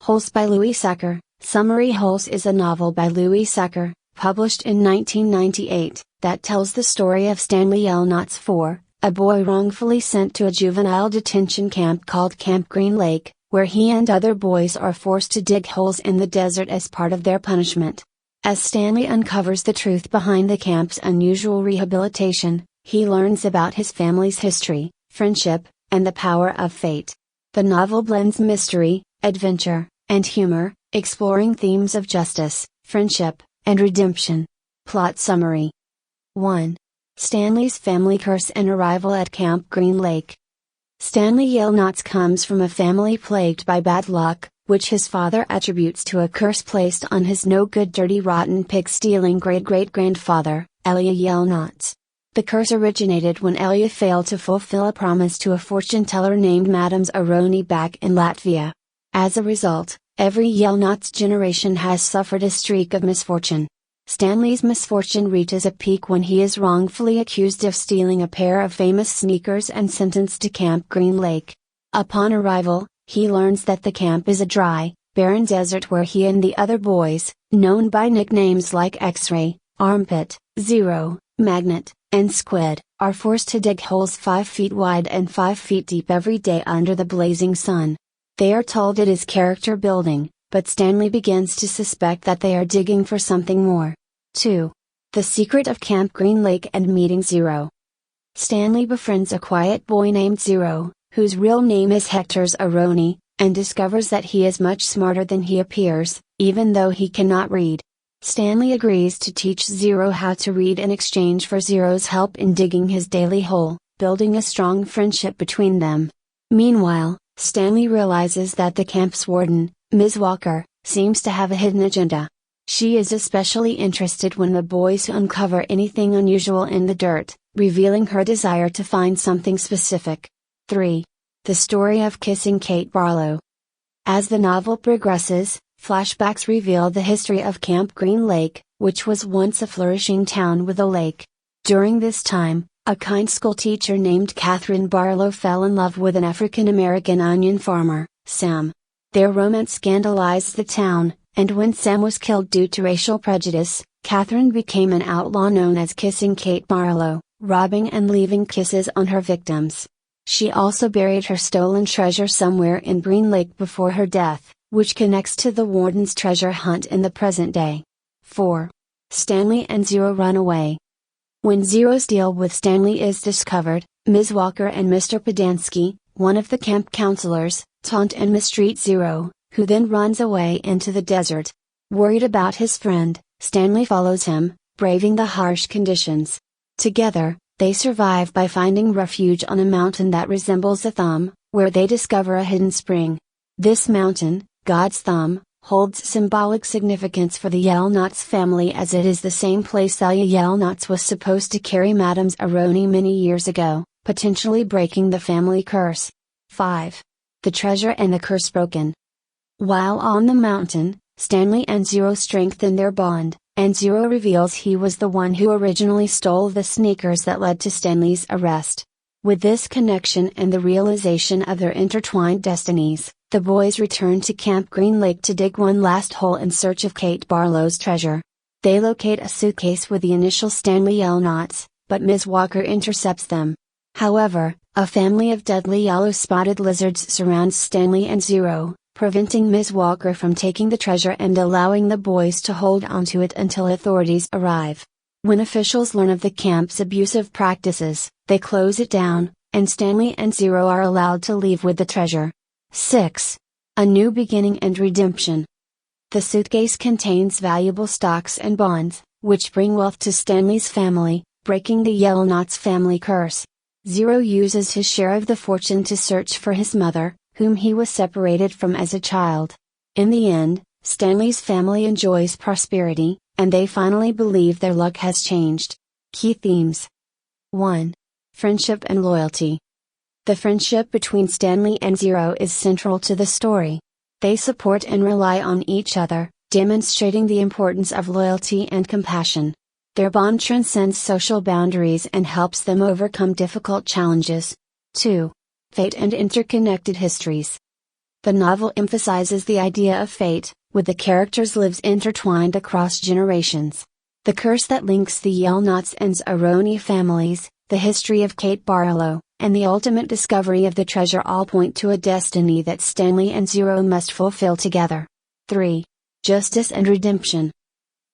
Holes by Louis Sachar. Summary: Holes is a novel by Louis Sachar, published in 1998, that tells the story of Stanley L. Knotts IV, a boy wrongfully sent to a juvenile detention camp called Camp Green Lake, where he and other boys are forced to dig holes in the desert as part of their punishment. As Stanley uncovers the truth behind the camp's unusual rehabilitation, he learns about his family's history, friendship, and the power of fate. The novel blends mystery, adventure, and humor, exploring themes of justice, friendship, and redemption. Plot summary. 1. Stanley's family curse and arrival at Camp Green Lake. Stanley L. Knotts comes from a family plagued by bad luck, which his father attributes to a curse placed on his no-good dirty rotten pig-stealing great-great-grandfather, Elia L. Knotts. The curse originated when Elia failed to fulfill a promise to a fortune-teller named Madame Aroni back in Latvia. As a result, every L. Knotts generation has suffered a streak of misfortune. Stanley's misfortune reaches a peak when he is wrongfully accused of stealing a pair of famous sneakers and sentenced to Camp Green Lake. Upon arrival, he learns that the camp is a dry, barren desert where he and the other boys, known by nicknames like X-Ray, Armpit, Zero, Magnet, and Squid, are forced to dig holes 5 feet wide and 5 feet deep every day under the blazing sun. They are told it is character building, but Stanley begins to suspect that they are digging for something more. 2. The Secret of Camp Green Lake and Meeting Zero. Stanley befriends a quiet boy named Zero, whose real name is Hector Aroni, and discovers that he is much smarter than he appears, even though he cannot read. Stanley agrees to teach Zero how to read in exchange for Zero's help in digging his daily hole, building a strong friendship between them. Meanwhile, Stanley realizes that the camp's warden, Ms. Walker, seems to have a hidden agenda. She is especially interested when the boys uncover anything unusual in the dirt, revealing her desire to find something specific. 3. The Story of Kissing Kate Barlow. As the novel progresses, flashbacks reveal the history of Camp Green Lake, which was once a flourishing town with a lake. During this time, a kind schoolteacher named Catherine Barlow fell in love with an African-American onion farmer, Sam. Their romance scandalized the town, and when Sam was killed due to racial prejudice, Catherine became an outlaw known as Kissing Kate Barlow, robbing and leaving kisses on her victims. She also buried her stolen treasure somewhere in Green Lake before her death, which connects to the warden's treasure hunt in the present day. 4. Stanley and Zero run away. When Zero's deal with Stanley is discovered, Ms. Walker and Mr. Podansky, one of the camp counselors, taunt and mistreat Zero, who then runs away into the desert. Worried about his friend, Stanley follows him, braving the harsh conditions. Together, they survive by finding refuge on a mountain that resembles a thumb, where they discover a hidden spring. This mountain, God's Thumb, holds symbolic significance for the L. Knotts family as it is the same place Elia L. Knotts was supposed to carry Madame Aroni many years ago, potentially breaking the family curse. 5. The Treasure and the Curse Broken. While on the mountain, Stanley and Zero strengthen their bond, and Zero reveals he was the one who originally stole the sneakers that led to Stanley's arrest. With this connection and the realization of their intertwined destinies, the boys return to Camp Green Lake to dig one last hole in search of Kate Barlow's treasure. They locate a suitcase with the initial Stanley L. Knotts, but Ms. Walker intercepts them. However, a family of deadly yellow-spotted lizards surrounds Stanley and Zero, preventing Ms. Walker from taking the treasure and allowing the boys to hold onto it until authorities arrive. When officials learn of the camp's abusive practices, they close it down, and Stanley and Zero are allowed to leave with the treasure. 6. A New Beginning and Redemption. The suitcase contains valuable stocks and bonds, which bring wealth to Stanley's family, breaking the L. Knotts family curse. Zero uses his share of the fortune to search for his mother, whom he was separated from as a child. In the end, Stanley's family enjoys prosperity, and they finally believe their luck has changed. Key themes. 1. Friendship and loyalty. The friendship between Stanley and Zero is central to the story. They support and rely on each other, demonstrating the importance of loyalty and compassion. Their bond transcends social boundaries and helps them overcome difficult challenges. 2. Fate and interconnected histories. The novel emphasizes the idea of fate, with the characters' lives intertwined across generations. The curse that links the Yelnats and Zeroni families, the history of Kate Barlow, and the ultimate discovery of the treasure all point to a destiny that Stanley and Zero must fulfill together. 3. Justice and Redemption.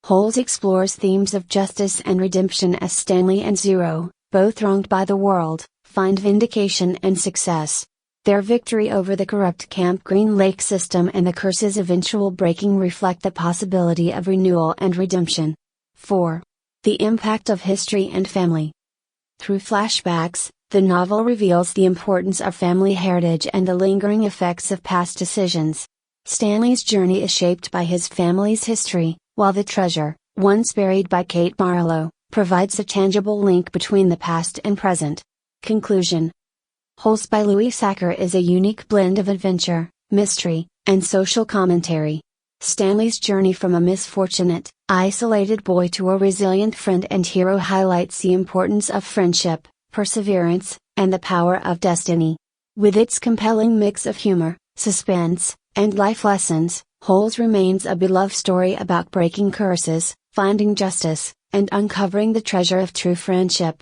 Holes explores themes of justice and redemption as Stanley and Zero, both wronged by the world, find vindication and success. Their victory over the corrupt Camp Green Lake system and the curse's eventual breaking reflect the possibility of renewal and redemption. 4. The impact of history and family. Through flashbacks, the novel reveals the importance of family heritage and the lingering effects of past decisions. Stanley's journey is shaped by his family's history, while the treasure, once buried by Kate Barlow, provides a tangible link between the past and present. Conclusion. Holes by Louis Sachar is a unique blend of adventure, mystery, and social commentary. Stanley's journey from a misfortunate, isolated boy to a resilient friend and hero highlights the importance of friendship, perseverance, and the power of destiny. With its compelling mix of humor, suspense, and life lessons, Holes remains a beloved story about breaking curses, finding justice, and uncovering the treasure of true friendship.